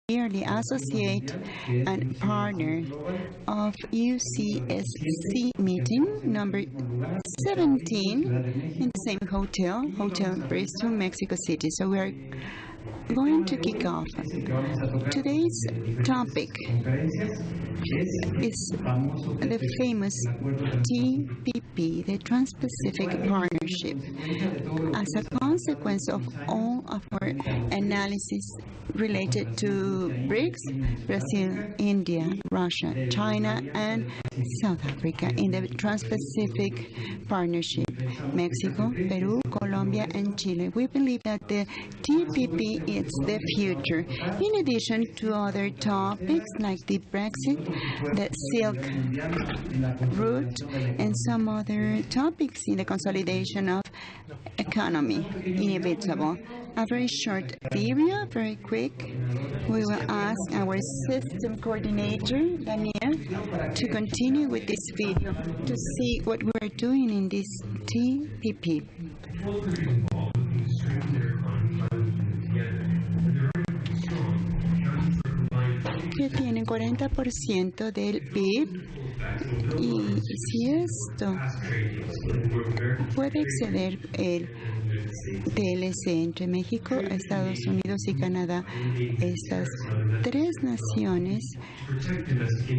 yearly associate and partner of UC&CS meeting number 17 in the same Hotel Bristol, Mexico City. So we are going to kick off. Today's topic is the famous TPP, the Trans-Pacific Partnership. As a consequence of all of our analysis related to BRICS, Brazil, India, Russia, China, and South Africa in the Trans-Pacific Partnership, Mexico, Peru, Colombia, and Chile. We believe that the TPP is the future, in addition to other topics like the Brexit, the Silk Route, and some other topics in the consolidation of economy, inevitable. A very short video, very quick. We will ask our system coordinator, Daniel, to continue with this video to see what we are doing in this TPP. Que tienen 40% del PIB, y si esto puede exceder el TLC entre México, Estados Unidos y Canadá, estas tres naciones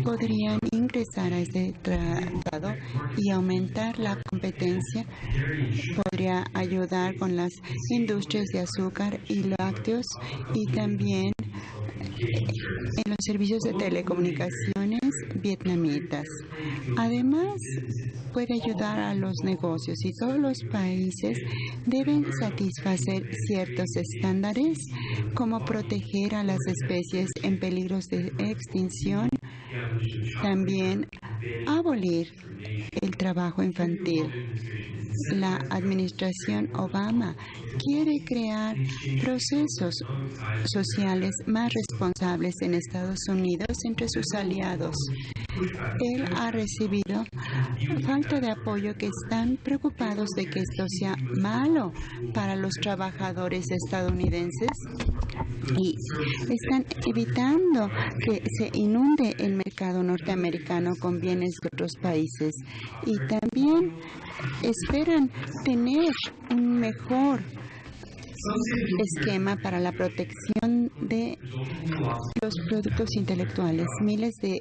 podrían ingresar a este tratado y aumentar la competencia. Podría ayudar con las industrias de azúcar y lácteos y también en los servicios de telecomunicaciones vietnamitas. Además, puede ayudar a los negocios y todos los países deben satisfacer ciertos estándares como proteger a las especies en peligro de extinción, también abolir el trabajo infantil. La administración Obama quiere crear procesos sociales más responsables en Estados Unidos entre sus aliados. Él ha recibido falta de apoyo, que están preocupados de que esto sea malo para los trabajadores estadounidenses y están evitando que se inunde el mercado norteamericano con bienes de otros países, y también esperan tener un mejor esquema para la protección de los productos intelectuales. Miles de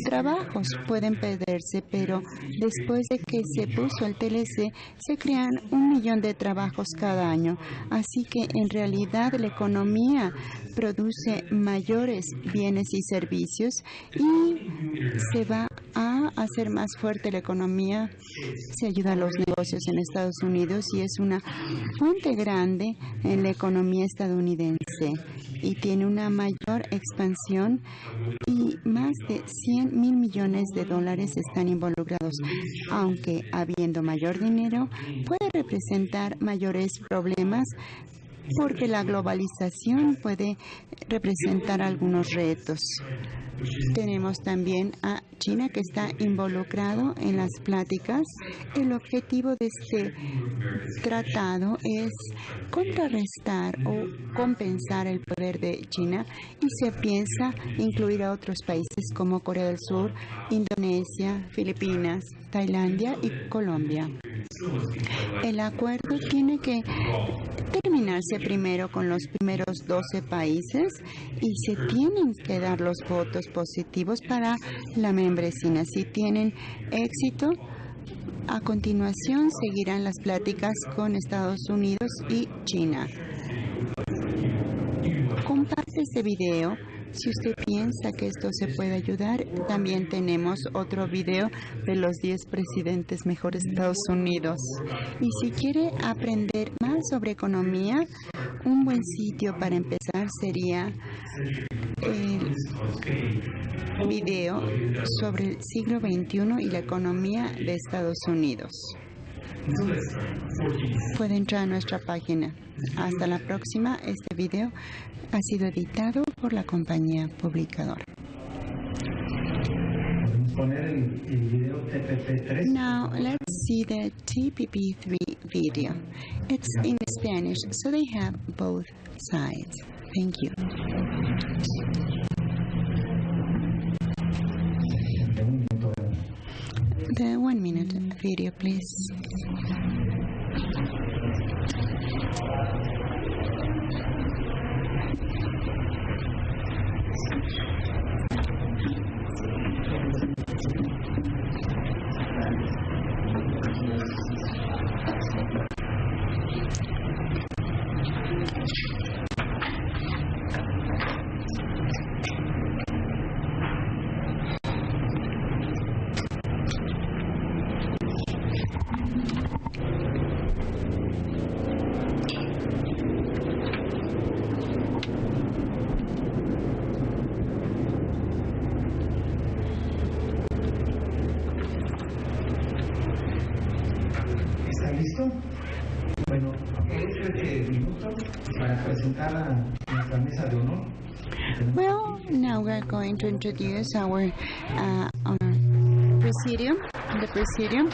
trabajos pueden perderse, pero después de que se puso el TLC, se crean 1 millón de trabajos cada año. Así que en realidad la economía produce mayores bienes y servicios y se va a hacer más fuerte la economía. Se ayuda a los negocios en Estados Unidos y es una fuente grande en la economía estadounidense y tiene una mayor expansión, y más de 100,000 millones de dólares están involucrados. Aunque habiendo mayor dinero, puede representar mayores problemas porque la globalización puede representar algunos retos. Tenemos también a China, que está involucrado en las pláticas. El objetivo de este tratado es contrarrestar o compensar el poder de China, y se piensa incluir a otros países como Corea del Sur, Indonesia, Filipinas, Tailandia y Colombia. El acuerdo tiene que terminarse primero con los primeros 12 países y se tienen que dar los votos positivos para la membresía. Si tienen éxito, a continuación seguirán las pláticas con Estados Unidos y China. Comparte este video si usted piensa que esto se puede ayudar. También tenemos otro video de los 10 presidentes mejores de Estados Unidos. Y si quiere aprender más sobre economía, un buen sitio para empezar sería el video sobre el siglo XXI y la economía de Estados Unidos. Puede entrar a nuestra página. Hasta la próxima. Este video ha sido editado por la compañía publicadora. Now let's see the TPP3 video. It's in Spanish, so they have both sides. Thank you. The 1 minute video, please. ¿Listo? Bueno, aprovecho este minuto para presentar a nuestra mesa de honor. Well, now we're going to introduce our Presidium, the Presidium,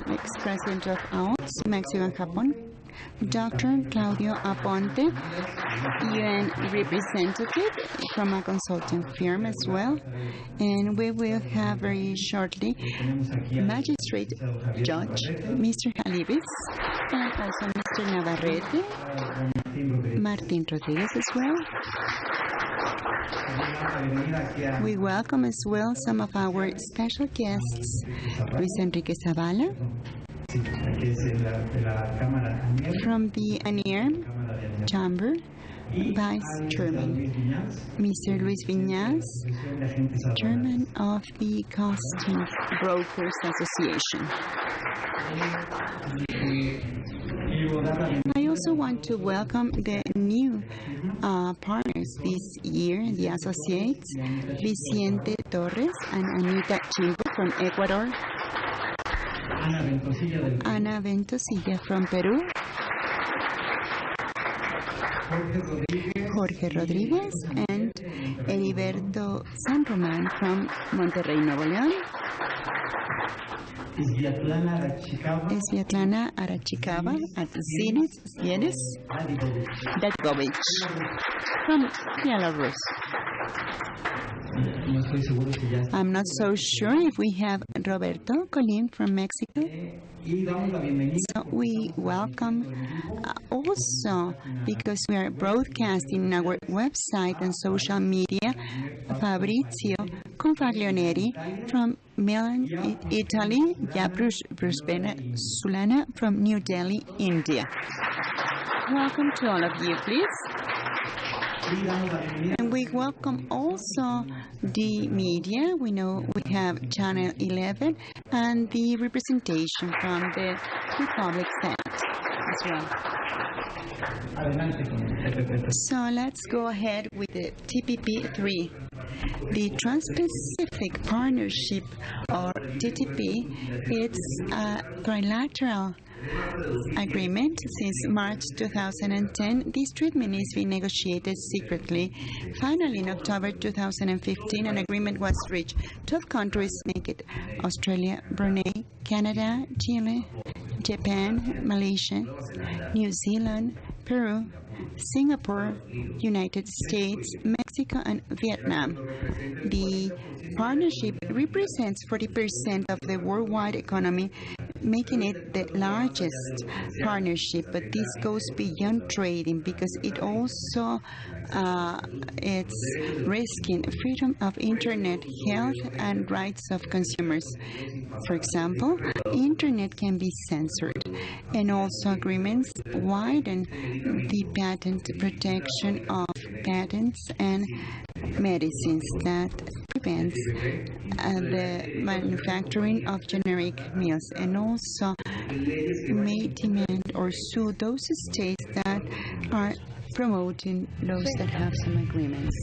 ex-president of AOS, Mexico and Japón, Dr. Claudio Aponte, UN representative from a consulting firm as well, and we will have very shortly Magistrate Judge Mr. Jalibis, and also Mr. Navarrete, Martin Rodriguez as well. We welcome as well some of our special guests, Luis Enrique Zavala, from the ANIR Chamber, Vice Chairman, Mr. Luis Viñas, Chairman of the Costume Brokers Association. I also want to welcome the new partners this year, the associates, Vicente Torres and Anita Chimbo from Ecuador, Ana Ventosilla from Peru, Jorge Rodríguez and Heriberto San Román from Monterrey, Nuevo León, Sviatlana Arachikava at XVII, Datkovich from Belarus. I'm not so sure if we have Roberto Colín from Mexico. So we welcome also, because we are broadcasting on our website and social media, Fabrizio Confaglioneri from Milan, Italy, Bruspena Sulana from New Delhi, India. Welcome to all of you, please. And we welcome also the media. We know we have Channel 11 and the representation from the Republic Senate as well. So let's go ahead with the TPP 3. The Trans-Pacific Partnership, or TPP, it's a trilateral agreement. Since March 2010, this treatment is being negotiated secretly. Finally, in October 2015, an agreement was reached. 12 countries make it: Australia, Brunei, Canada, Chile, Japan, Malaysia, New Zealand, Peru, Singapore, United States, Mexico, and Vietnam. The partnership represents 40% of the worldwide economy, making it the largest partnership. But this goes beyond trading, because it also it's risking freedom of internet, health, and rights of consumers. For example, internet can be censored, and also agreements widen the patent protection of patents and medicines that prevents the manufacturing of generic meals, and also may demand or sue those states that are promoting those that have some agreements.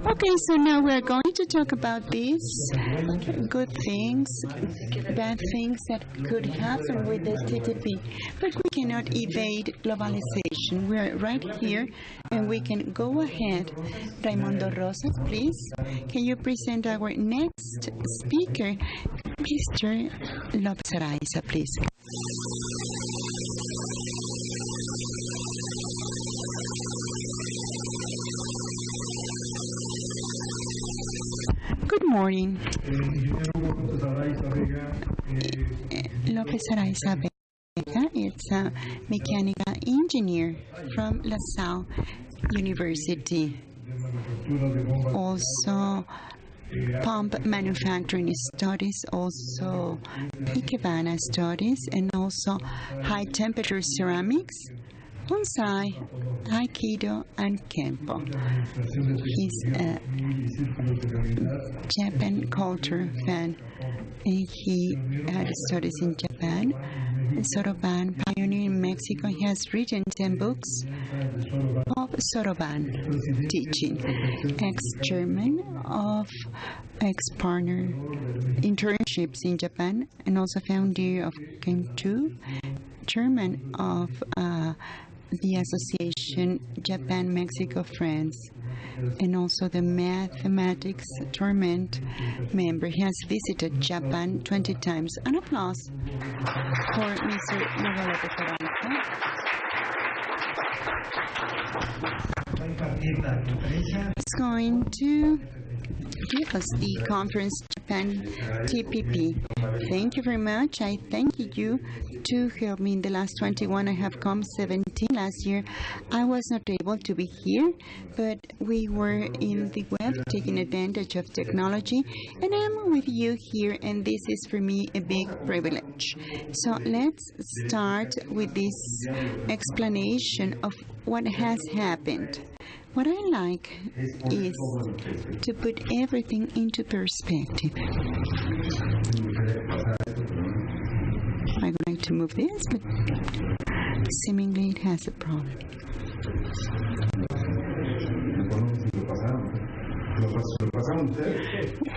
Okay, so now we're going to talk about these good things, bad things that could happen with the TTP. But we cannot evade globalization. We're right here, and we can go ahead. Raimundo Rosas, please. Can you present our next speaker? Mr. López Araiza, please. Good morning. López Araiza Vega is a mechanical engineer from La Salle University. Also, pump manufacturing studies, also Ikebana studies, and also high temperature ceramics, bonsai, aikido, and kempo. He's a Japan culture fan. He had studies in Japan. Soroban pioneer in Mexico. He has written 10 books of Soroban teaching. Ex-chairman of ex-partner internships in Japan, and also founder of Kemtu, chairman of the association Japan-Mexico Friends, and also the mathematics tournament member. He has visited Japan 20 times. An applause for Mr. Mobarak. He's going to give us the conference Japan TPP. Thank you very much. I thank you to help me in the last 21. I have come 17 last year. I was not able to be here, but we were in the web taking advantage of technology, and I'm with you here, and this is for me a big privilege. So let's start with this explanation of what has happened. What I like is to put everything into perspective. I would like to move this, but seemingly it has a problem.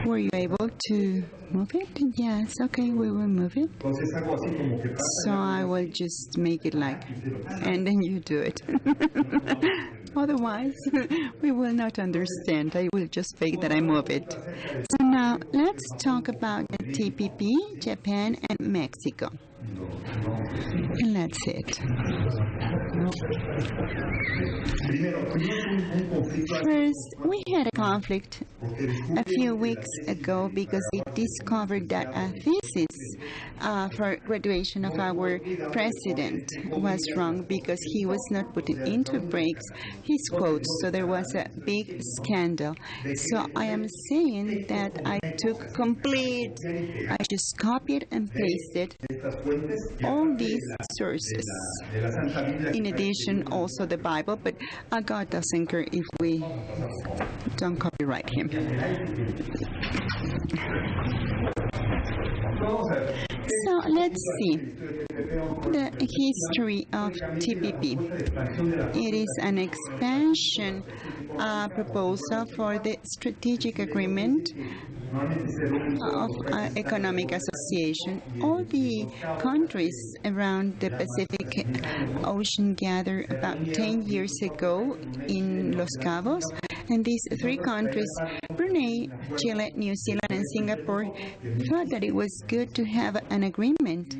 Were you able to move it? Yes, okay, we will move it. So I will just make it like, and then you do it. Otherwise, we will not understand. I will just fake that I move it. So now, let's talk about the TPP, Japan and Mexico. And that's it. First, we had a conflict a few weeks ago because we discovered that a thesis for graduation of our president was wrong because he was not putting into breaks his quotes. So there was a big scandal. So I am saying that I just copied and pasted all these sources. In addition, also the Bible, but God doesn't care if we don't copyright him. So let's see the history of TPP. It is an expansion proposal for the strategic agreement of economic association. All the countries around the Pacific Ocean gathered about 10 years ago in Los Cabos, and these three countries, Brunei, Chile, New Zealand, and Singapore, thought that it was good to have an agreement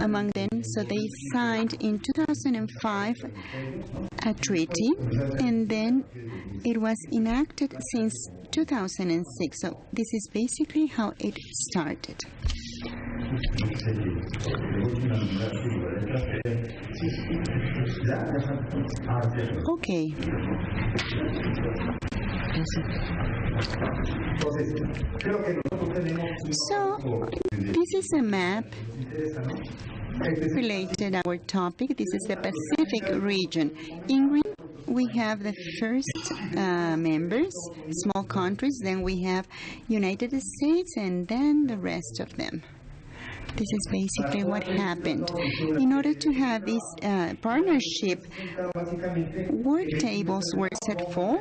among them, so they signed in 2005 a treaty, and then it was enacted since 2006. So this is basically how it started. Okay. So this is a map related to our topic. This is the Pacific region. In green, we have the first members, small countries, then we have United States, and then the rest of them. This is basically what happened. In order to have this partnership, work tables were set for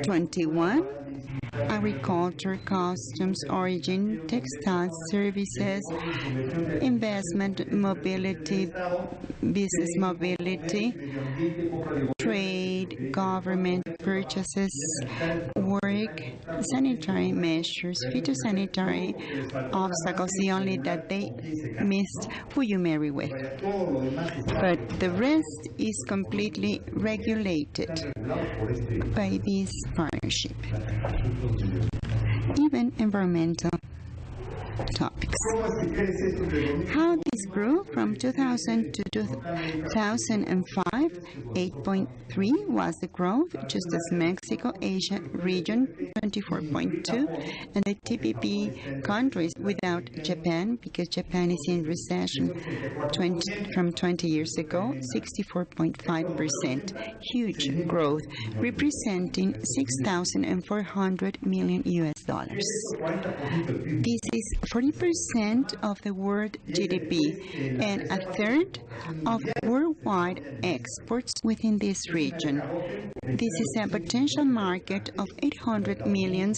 21, agriculture, customs, origin, textiles, services, investment, mobility, business mobility, trade, government, purchases, work, sanitary measures, phytosanitary obstacles, the only that they missed who you marry with. But the rest is completely regulated by this partnership, even environmental topics. How this grew from 2000 to 2005, 8.3 was the growth, just as Mexico, Asia region 24.2, and the TPP countries without Japan, because Japan is in recession from 20 years ago, 64.5%, huge growth, representing $6,400 million US dollars. This is 40% of the world GDP and a third of worldwide exports within this region. This is a potential market of 800 million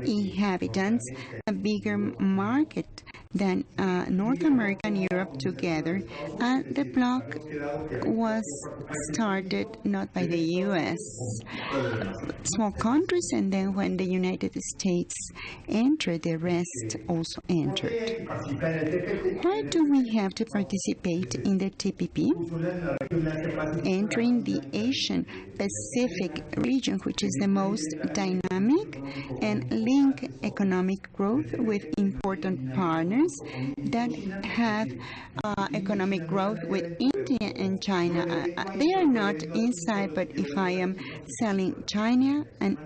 inhabitants, a bigger market than North America and Europe together, and the bloc was started not by the U.S. Small countries, and then when the United States entered, the rest also entered. Why do we have to participate in the TPP? Entering the Asian Pacific region, which is the most dynamic, and link economic growth with important partners that have economic growth with India and China. They are not inside, but if I am selling China and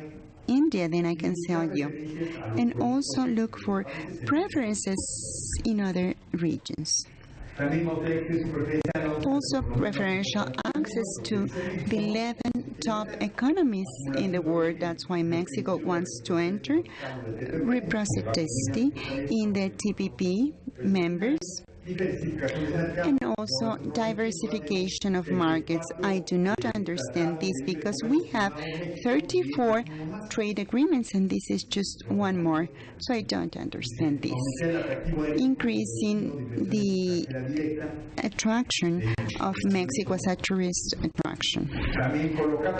India, then I can sell you. And also look for preferences in other regions. Also preferential access to the 11 top economies in the world. That's why Mexico wants to enter. Reciprocity in the TPP members. And also diversification of markets. I do not understand this because we have 34 trade agreements and this is just one more. So I don't understand this. Increasing the attraction of Mexico as a tourist attraction.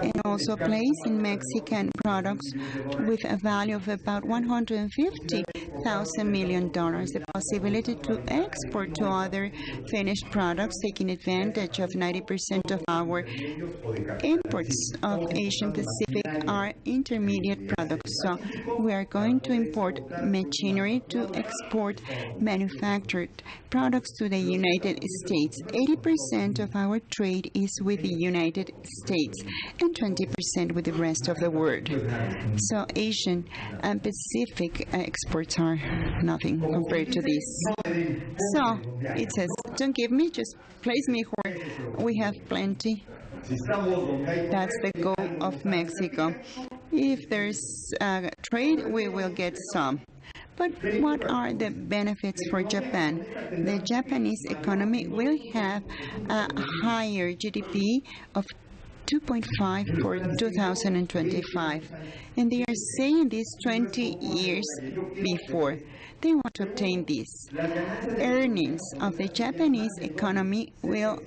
And also placing Mexican products with a value of about $150,000 million. The possibility to export to other finished products, taking advantage of 90% of our imports of Asian Pacific are intermediate products. So we are going to import machinery to export manufactured products to the United States. 80% of our trade is with the United States and 20% with the rest of the world. So Asian and Pacific exports are nothing compared to this. So it says, don't give me, just place me where we have plenty. That's the goal of Mexico. If there's trade, we will get some. But what are the benefits for Japan? The Japanese economy will have a higher GDP of 2.5 for 2025. And they are saying this 20 years before. They want to obtain this. Earnings of the Japanese economy will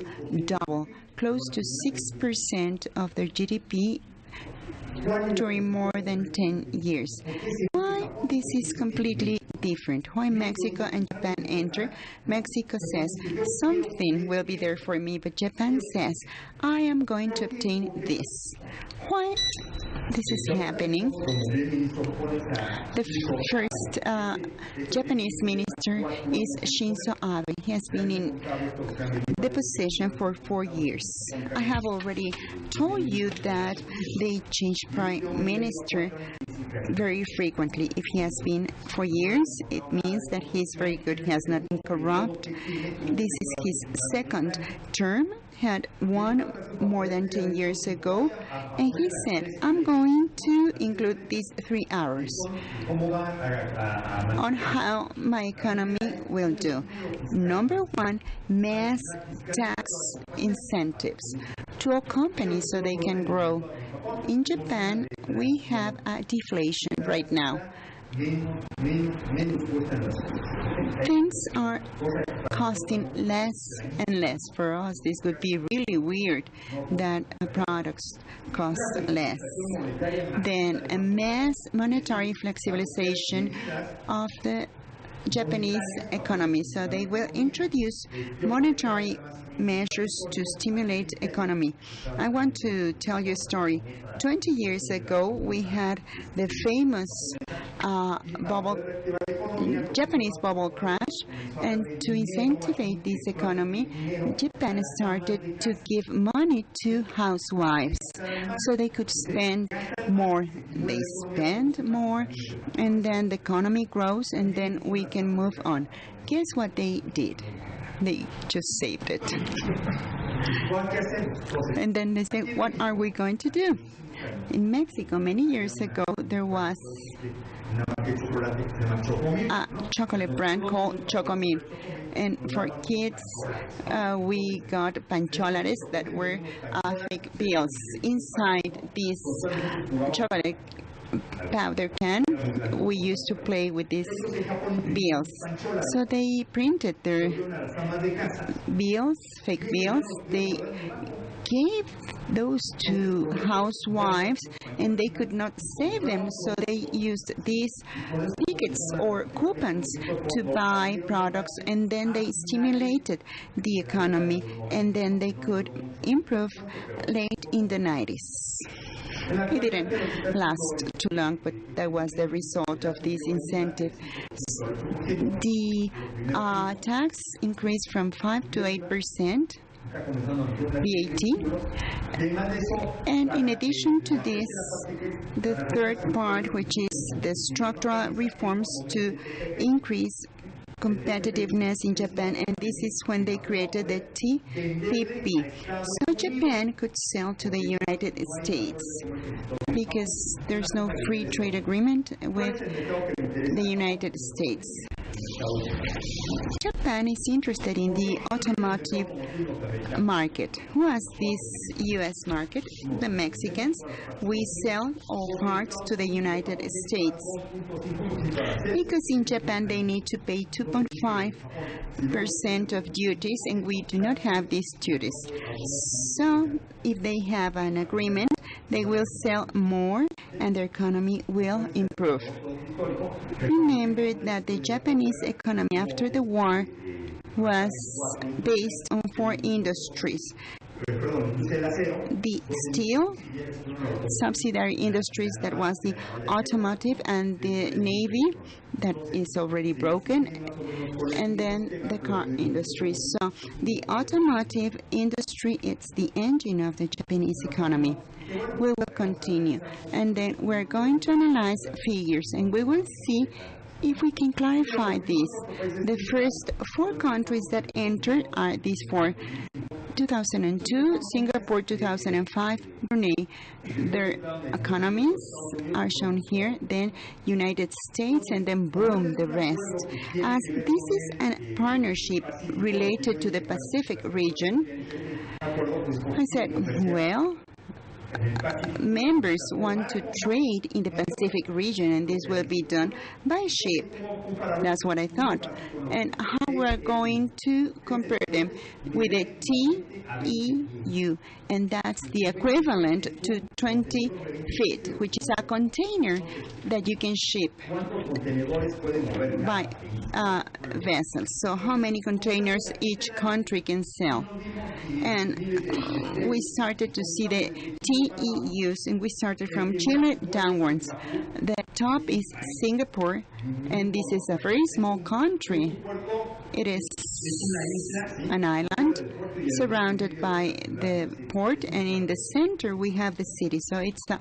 double, close to 6% of their GDP during more than 10 years. Why this is completely different? Why Mexico and Japan enter? Mexico says, something will be there for me, but Japan says, I am going to obtain this. Why this is happening? The first Japanese minister is Shinzo Abe. He has been in the position for 4 years. I have already told you that they change prime minister very frequently. If he has been for years, it means that he is very good. He has not been corrupt. This is his second term. Had won more than 10 years ago, and he said, I'm going to include these 3 hours on how my economy will do. Number one, mass tax incentives to all companies so they can grow. In Japan, we have a deflation right now. things are costing less and less. For us, this would be really weird that products cost less. Then a mass monetary flexibilization of the Japanese economy. So they will introduce monetary measures to stimulate economy. I want to tell you a story. 20 years ago, we had the famous Japanese bubble crash, and to incentivize this economy, Japan started to give money to housewives so they could spend more. They spend more, and then the economy grows, and then we can move on. Guess what they did? They just saved it. And then they said, what are we going to do? In Mexico, many years ago, there was a chocolate brand called Chocomil. And for kids, we got pancholares that were fake bills. Inside this chocolate powder can, we used to play with these bills. So they printed their bills, fake bills. They gave those to housewives, and they could not save them, so they used these tickets or coupons to buy products, and then they stimulated the economy, and then they could improve late in the 90s. It didn't last too long, but that was the result of this incentive. The tax increased from 5 to 8%. VAT. And in addition to this, the third part, which is the structural reforms to increase competitiveness in Japan, and this is when they created the TPP. So Japan could sell to the United States because there's no free trade agreement with the United States. Japan is interested in the automotive market. Who has this U.S. market? The Mexicans. We sell all parts to the United States because in Japan they need to pay 2.5% of duties, and we do not have these duties. So if they have an agreement, they will sell more and their economy will improve. Remember that the Japanese economy after the war was based on 4 industries. The steel, subsidiary industries, that was the automotive, and the navy, that is already broken, and then the car industry. So the automotive industry, it's the engine of the Japanese economy. We will continue, and then we're going to analyze figures, and we will see if we can clarify this. The first 4 countries that entered are these 4. 2002, Singapore 2005, Brunei. Their economies are shown here, then United States, and then boom, the rest. As this is a partnership related to the Pacific region, I said, well, members want to trade in the Pacific region, and this will be done by ship. That's what I thought. And how we're going to compare them with the TEU, and that's the equivalent to 20 feet, which is a container that you can ship by vessels. So how many containers each country can sell? And we started to see the TEUs, and we started from Chile downwards. The top is Singapore, and this is a very small country. It is an island surrounded by the port, and in the center we have the city. So it's the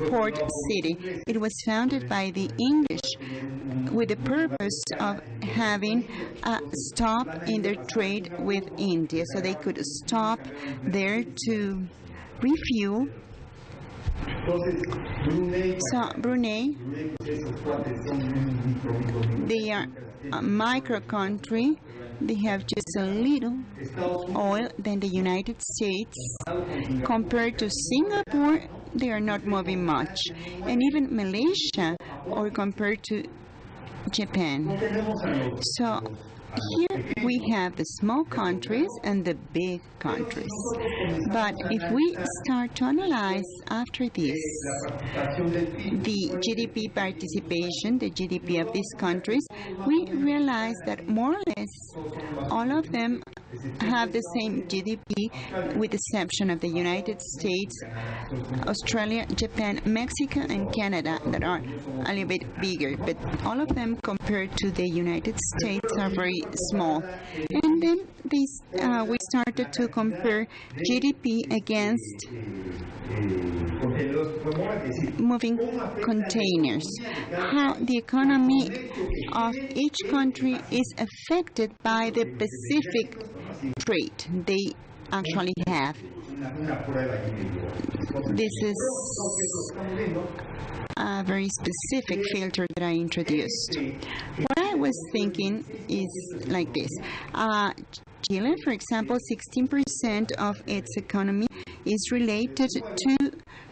port city. It was founded by the English with the purpose of having a stop in their trade with India, so they could stop there to refuel. So Brunei, they are a micro country. They have just a little oil than the United States. Compared to Singapore, they are not moving much. And even Malaysia, or compared to Japan. So here we have the small countries and the big countries. But if we start to analyze after this, the GDP participation, the GDP of these countries, we realize that more or less all of them have the same GDP with the exception of the United States, Australia, Japan, Mexico, and Canada that are a little bit bigger. But all of them compared to the United States are very small. And then we started to compare GDP against moving containers, how the economy of each country is affected by the specific trade they actually have. This is a very specific filter that I introduced. What I was thinking is like this. Chile, for example, 16% of its economy is related to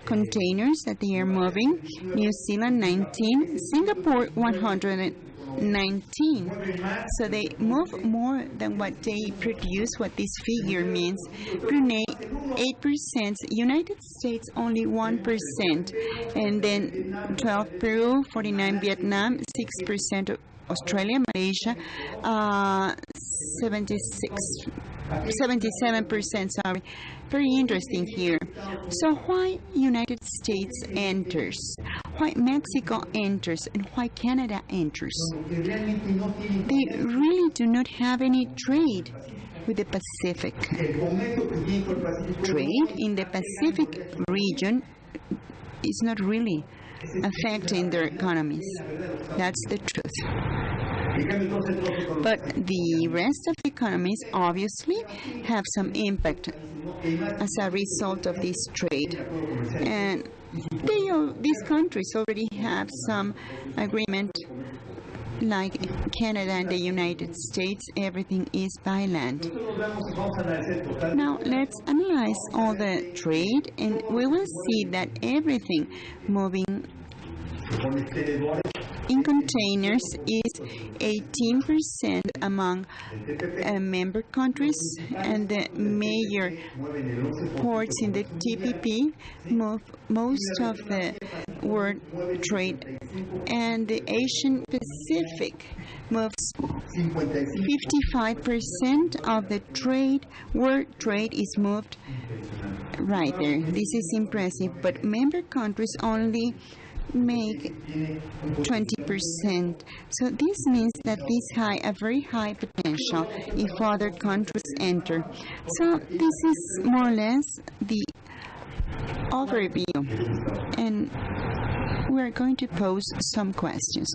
containers that they are moving. New Zealand, 19. Singapore, 119. So they move more than what they produce, what this figure means. Brunei, 8%. United States, only 1%. And then 12, Peru, 49, Vietnam, 6%. Australia, Malaysia, 77%, sorry. Very interesting here. So why United States enters? Why Mexico enters? And why Canada enters? They really do not have any trade with the Pacific. Trade in the Pacific region is not really affecting their economies. That's the truth. But the rest of the economies obviously have some impact as a result of this trade. And these countries already have some agreement, like Canada and the United States, everything is by land. Now let's analyze all the trade, and we will see that everything moving in containers is 18% among member countries, and the major ports in the TPP move most of the world trade, and the Asian Pacific moves 55% of the trade. World trade is moved right there. This is impressive, but member countries only make 20%. So this means that these have a very high potential if other countries enter. So this is more or less the overview, and we're going to pose some questions.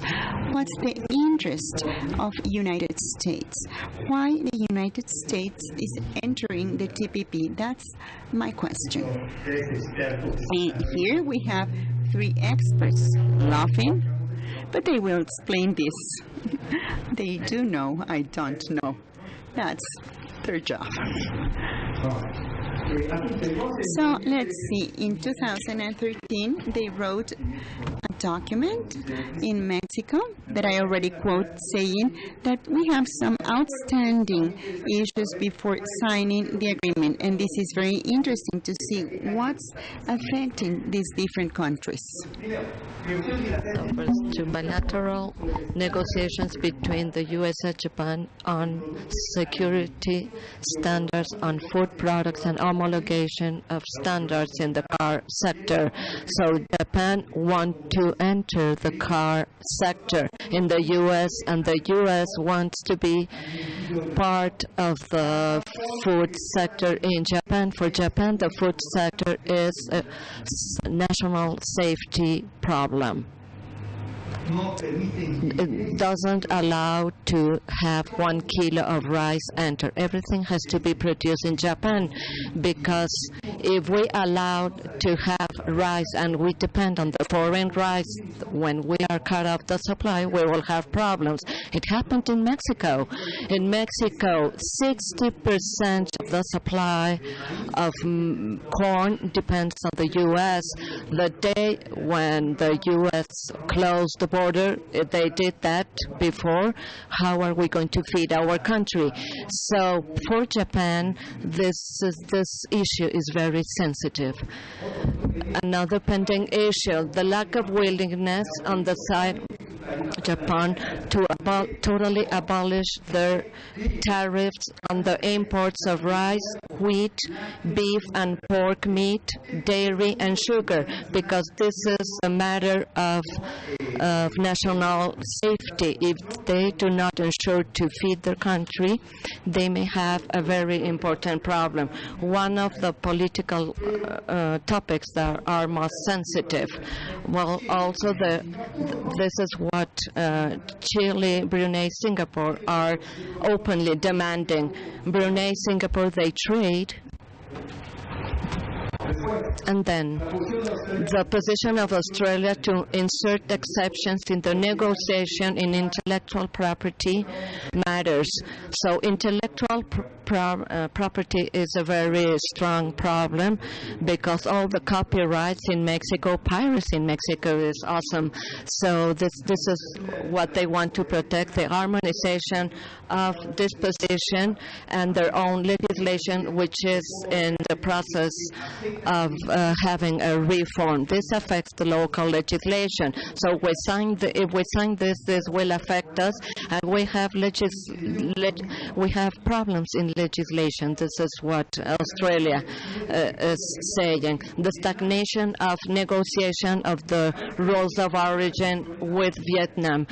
What's the interest of United States? Why the United States is entering the TPP? That's my question. And here we have three experts laughing, but they will explain this. They do know, I don't know. That's their job. So let's see, in 2013 they wrote a document in Mexico that I already quote, saying that we have some outstanding issues before signing the agreement, and this is very interesting to see what's affecting these different countries. Refers to bilateral negotiations between the U.S. and Japan on security standards on food products and homologation of standards in the car sector. So Japan wants to enter the car sector in the U.S., and the U.S. wants to be part of the food sector in Japan. For Japan, the food sector is a national safety problem. It doesn't allow to have 1 kilo of rice enter. Everything has to be produced in Japan, because if we allow to have rice and we depend on the foreign rice, when we are cut off the supply, we will have problems. It happened in Mexico. In Mexico, 60% the supply of corn depends on the U.S. The day when the U.S. closed the border, they did that before. How are we going to feed our country? So for Japan, this issue is very sensitive. Another pending issue, the lack of willingness on the side of Japan to totally abolish their tariffs on the imports of rice, wheat, beef and pork meat, dairy and sugar, because this is a matter of national safety. If they do not ensure to feed their country, they may have a very important problem. One of the political topics that are most sensitive. Well, also this is what Chile, Brunei, Singapore are openly demanding. Brunei, Singapore, they trade. And then the position of Australia to insert exceptions in the negotiation in intellectual property matters. So intellectual property is a very strong problem because all the copyrights in Mexico, piracy in Mexico is awesome. So this is what they want to protect, the harmonization of this position and their own legislation, which is in the process of having a reform. This affects the local legislation. So if we sign this, this will affect us, and we have problems in legislation. This is what Australia is saying. The stagnation of negotiation of the rules of origin with Vietnam.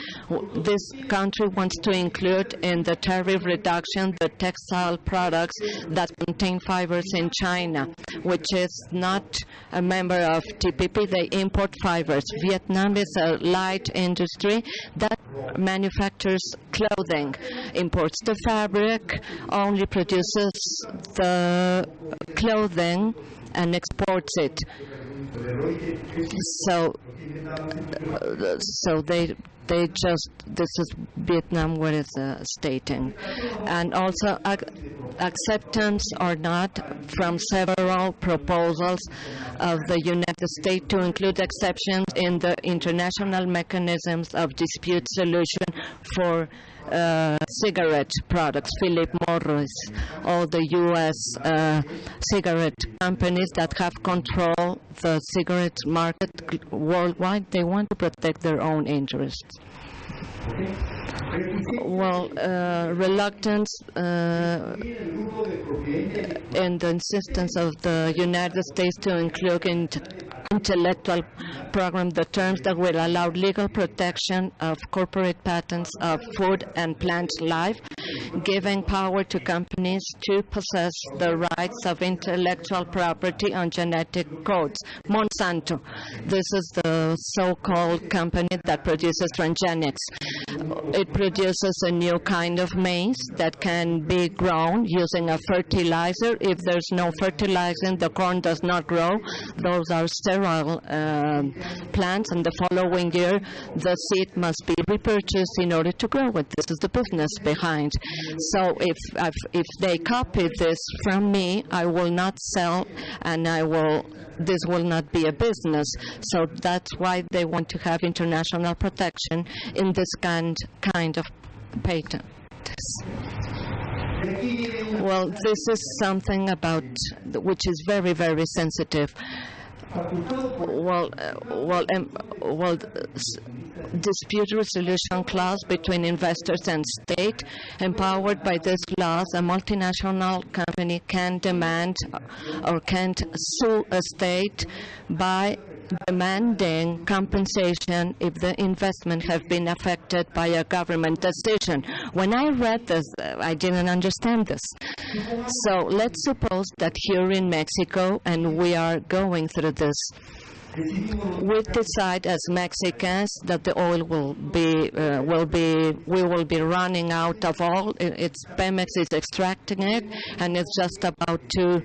This country wants to include in the tariff reduction the textile products that contain fibers in China, which is not a member of TPP. They import fibers. Vietnam is a light industry that manufactures clothing, imports the fabric, only produces the clothing and exports it. So they just, this is Vietnam what is stating. And also acceptance or not from several proposals of the United States to include exceptions in the international mechanisms of dispute solution for cigarette products. Philip Morris, all the U.S. cigarette companies that have control the cigarette market worldwide, they want to protect their own interests. Well, reluctance and the insistence of the United States to include in intellectual program the terms that will allow legal protection of corporate patents of food and plant life, giving power to companies to possess the rights of intellectual property on genetic codes. Monsanto, this is the so-called company that produces transgenics. It produces a new kind of maize that can be grown using a fertilizer. If there's no fertilizer, the corn does not grow. Those are sterile plants, and the following year the seed must be repurchased in order to grow it. This is the business behind. So if they copy this from me, I will not sell, and this will not be a business. So that's why they want to have international protection in this kind of patent. Well, this is something about which is very, very sensitive. Dispute resolution clause between investors and state. Empowered by this clause, a multinational company can demand or can sue a state by demanding compensation if the investment has been affected by a government decision. When I read this, I didn't understand this. So let's suppose that here in Mexico, and we are going through this, we decide as Mexicans that the oil we will be running out of oil. It's Pemex is extracting it, and it's just about to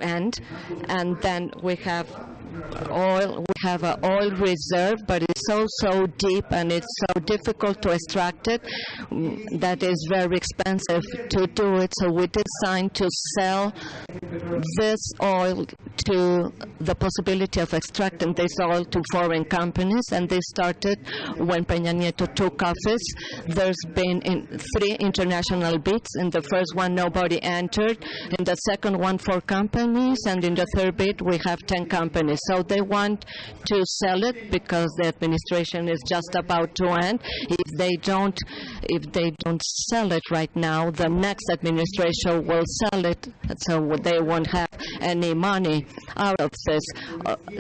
end. And then we have oil. We have an oil reserve, but it's so deep and it's so difficult to extract it that is very expensive to do it. So we decided to sell this oil to the possibility of extracting this oil to foreign companies, and they started when Peña Nieto took office. There's been 3 international bids. In the first one, nobody entered. In the second one, 4 companies, and in the third bid, we have 10 companies. So they want to sell it because the administration is just about to end. If they don't sell it right now, the next administration will sell it, so they won't have any money out of this.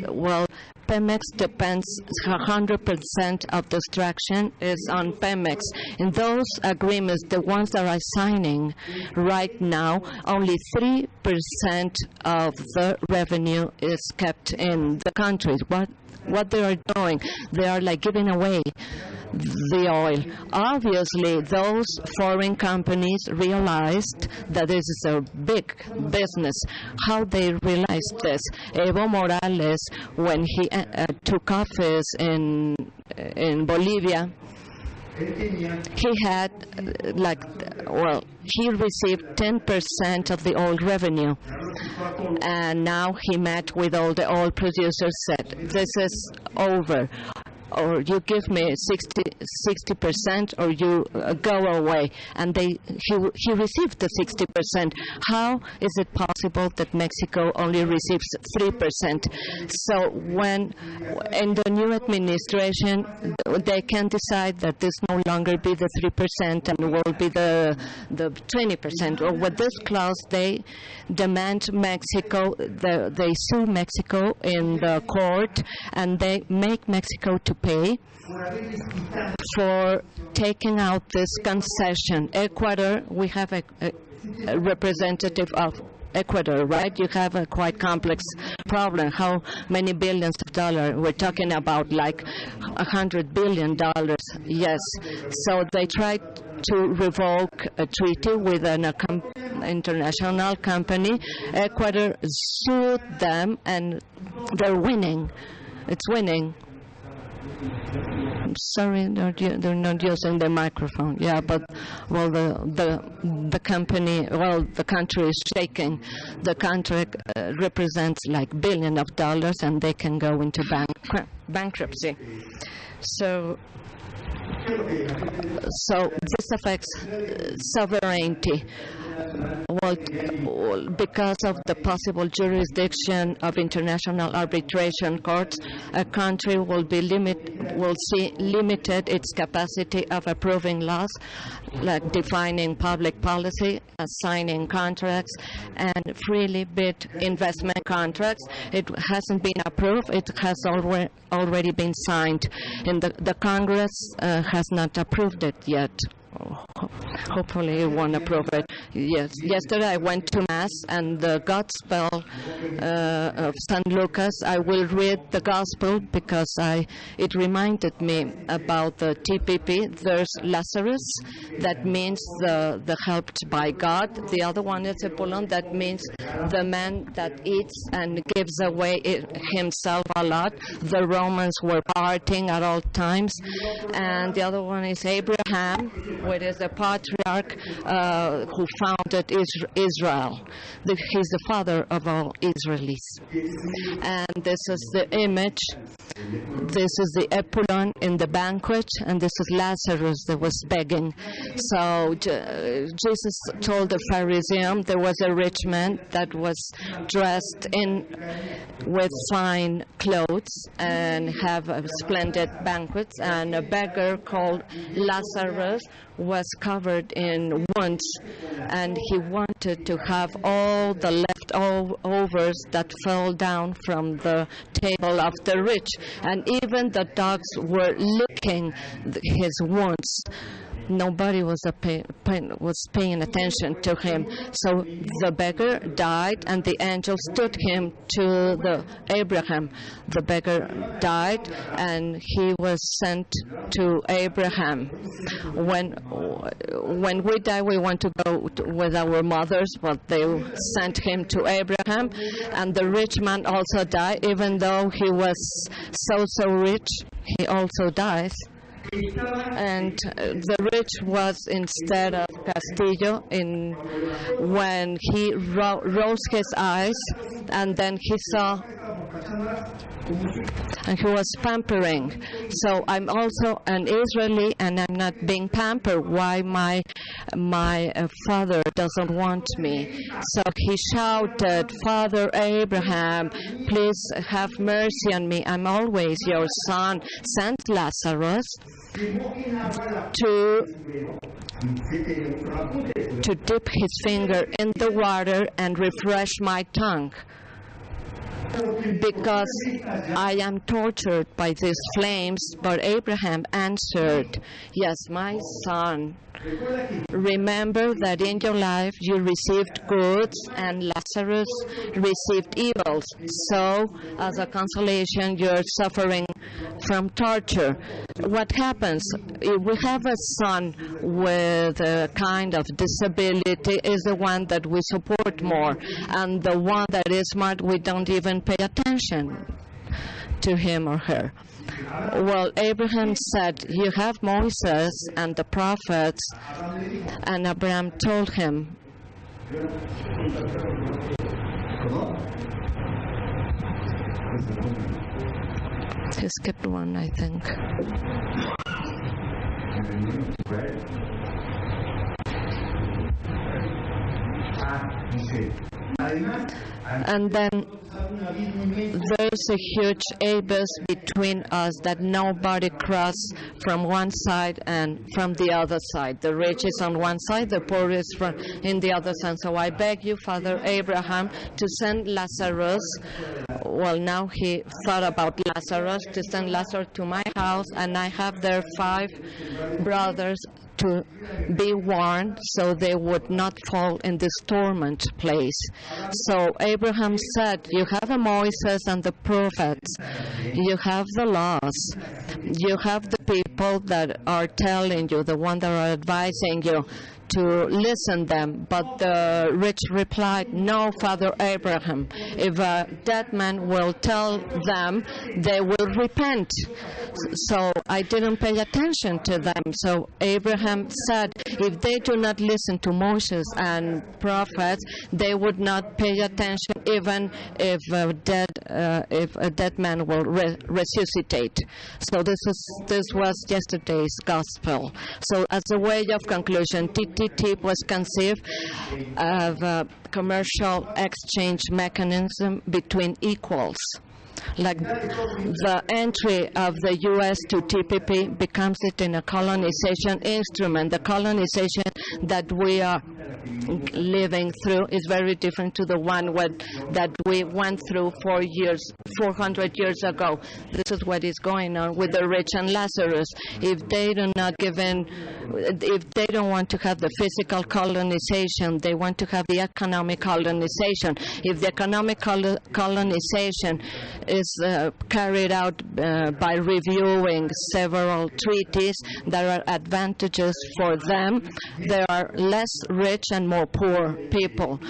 Well, Pemex depends 100% of the extraction is on Pemex. In those agreements, the ones that are signing right now, only 3% of the revenue is kept in the country. What they are doing, they are like giving away the oil. Obviously, those foreign companies realized that this is a big business. How they realized this? Evo Morales, when he took office in Bolivia, he had he received 10% of the oil revenue, and now he met with all the oil producers, said, this is over. Or you give me 60% or you go away. And he received the 60%. How is it possible that Mexico only receives 3%? So when in the new administration, they can decide that this no longer be the 3% and will be the 20%. Or with this clause, they demand Mexico, they sue Mexico in the court, and they make Mexico to pay for taking out this concession. Ecuador, we have a representative of Ecuador, right? You have a quite complex problem. How many billions of dollars? We're talking about like $100 billion. Yes. So they tried to revoke a treaty with an international company. Ecuador sued them, and they're winning. It's winning. Sorry, they're not using the microphone. Yeah, but well, the company, well, the country is shaking. The contract represents like billions of dollars, and they can go into bankruptcy. So this affects sovereignty. Well, because of the possible jurisdiction of international arbitration courts, a country will see limited its capacity of approving laws, like defining public policy, assigning contracts, and freely bid investment contracts. It hasn't been approved. It has already been signed, and the Congress has not approved it yet. Hopefully it won't approve it. Yes. Yesterday I went to Mass, and the Gospel of San Lucas, I will read the Gospel because it reminded me about the TPP. There's Lazarus, that means the helped by God. The other one is Epulon, that means the man that eats and gives away himself a lot. The Romans were partying at all times. And the other one is Abraham, which is the patriarch who founded Israel. He's the father of all Israelis. And this is the image. This is the Epulon in the banquet, and this is Lazarus that was begging. So Jesus told the Pharisee there was a rich man that was dressed with fine clothes and have splendid banquets, and a beggar called Lazarus was covered in wounds, and he wanted to have all the leftovers that fell down from the table of the rich, and even the dogs were licking his wounds. nobody was paying attention to him. So the beggar died, and the angel stood him to Abraham. The beggar died, and he was sent to Abraham. When we die, we want to go with our mothers, but they sent him to Abraham. And the rich man also died, even though he was so rich, he also dies. And the rich was instead of Castillo when he rose his eyes, and then he saw, and he was pampering. So I'm also an Israeli, and I'm not being pampered. Why my father doesn't want me? So he shouted, "Father Abraham, please have mercy on me. I'm always your son. Send Lazarus to dip his finger in the water and refresh my tongue, because I am tortured by these flames." But Abraham answered, "Yes, my son. Remember that in your life you received goods and Lazarus received evils. So, as a consolation, you're suffering from torture." What happens if we have a son with a kind of disability is the one that we support more, and the one that is smart, we don't even pay attention to him or her. Well, Abraham said, "You have Moses and the prophets," and Abraham told him, he skipped one, I think. And then there's a huge abyss between us that nobody crosses from one side and from the other side. The rich is on one side, the poor is in the other side. So I beg you, Father Abraham, to send Lazarus. Well, now he thought about Lazarus, to send Lazarus to my house, and I have there 5 brothers to be warned so they would not fall in this torment place. So Abraham said, "You have a Moses and the prophets, you have the laws, you have the people that are telling you, the ones that are advising you to listen them." But the rich replied, "No, Father Abraham, if a dead man will tell them, they will repent." So I didn't pay attention to them. So Abraham said, if they do not listen to Moses and prophets, they would not pay attention even if a dead man will resuscitate. So this was yesterday's gospel. So as a way of conclusion, TPP was conceived of a commercial exchange mechanism between equals. Like the entry of the U.S. to TPP becomes it in a colonization instrument. The colonization that we are living through is very different to the one that we went through 400 years ago. This is what is going on with the rich and Lazarus. If they do not give in, if they don't want to have the physical colonization, they want to have the economic colonization. If the economic colonization is carried out by reviewing several treaties, there are advantages for them. There are less rich and more poor people.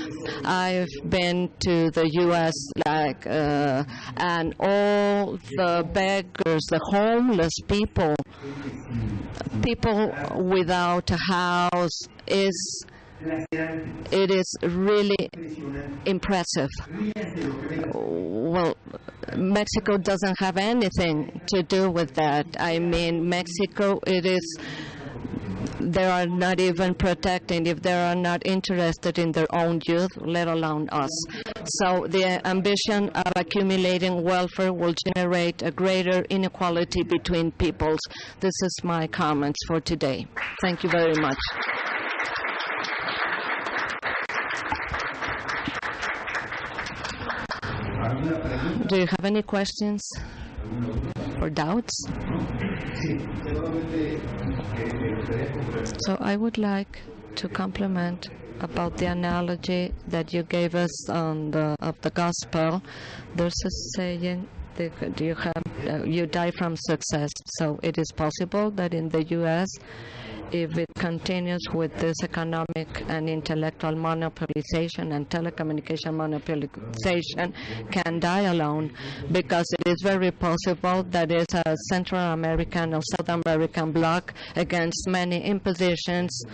I've been to the U.S. and all the beggars, the homeless people, people without a house, it is really impressive. Well, Mexico doesn't have anything to do with that. I mean, Mexico, they are not even protecting if they are not interested in their own youth, let alone us. So the ambition of accumulating welfare will generate a greater inequality between peoples. This is my comments for today. Thank you very much. Do you have any questions or doubts? So I would like to compliment about the analogy that you gave us on of the gospel. There's a saying that you die from success. So it is possible that in the U.S., if it continues with this economic and intellectual monopolization and telecommunication monopolization, can die alone, because it is very possible that it's a Central American or South American bloc against many impositions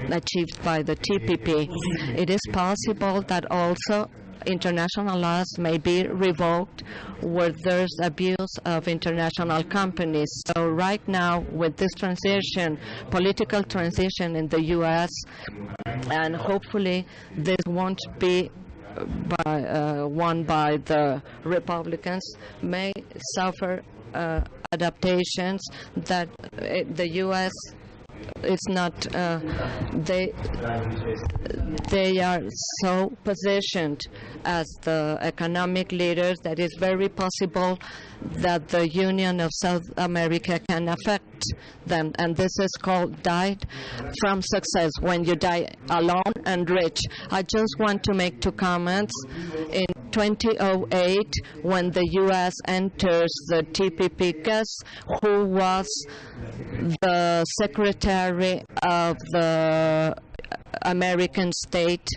achieved by the TPP. It is possible that also international laws may be revoked where there's abuse of international companies. So right now, with this transition, political transition in the U.S., and hopefully this won't be won by the Republicans, may suffer adaptations that the U.S. it's not, they are so positioned as the economic leaders that it's very possible that the Union of South America can affect them. And this is called died from success, when you die alone and rich. I just want to make two comments. In 2008, when the U.S. enters the TPP, guess who was the Secretary of the American state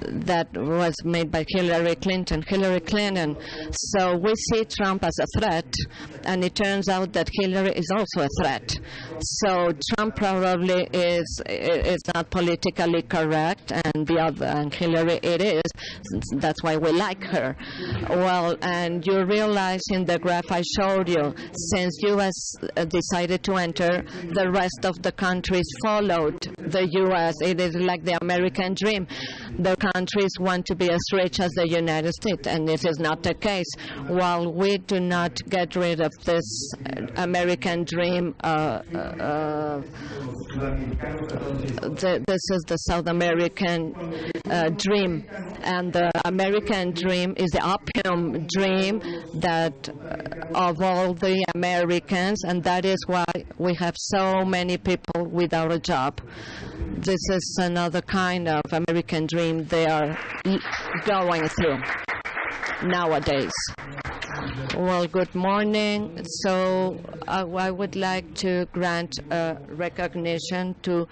that was made by Hillary Clinton. So we see Trump as a threat, and it turns out that Hillary is also a threat. So Trump probably is not politically correct, and Hillary it is. That's why we like her. Well, and you realize in the graph I showed you, since U.S. decided to enter, the rest of the countries followed the U.S. It is like the American dream. The countries want to be as rich as the United States, and it is not the case. While we do not get rid of this American dream, this is the South American dream, and the American dream is the opium dream that of all the Americans, and that is why we have so many people without a job. This is another kind of American dream they are going through nowadays. Well, good morning. So I would like to grant recognition to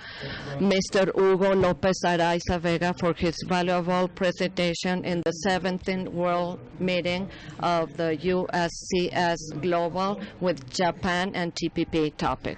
Mr. Hugo López Araiza Vega for his valuable presentation in the 17th World Meeting of the UC&CS Global with Japan and TPP topic.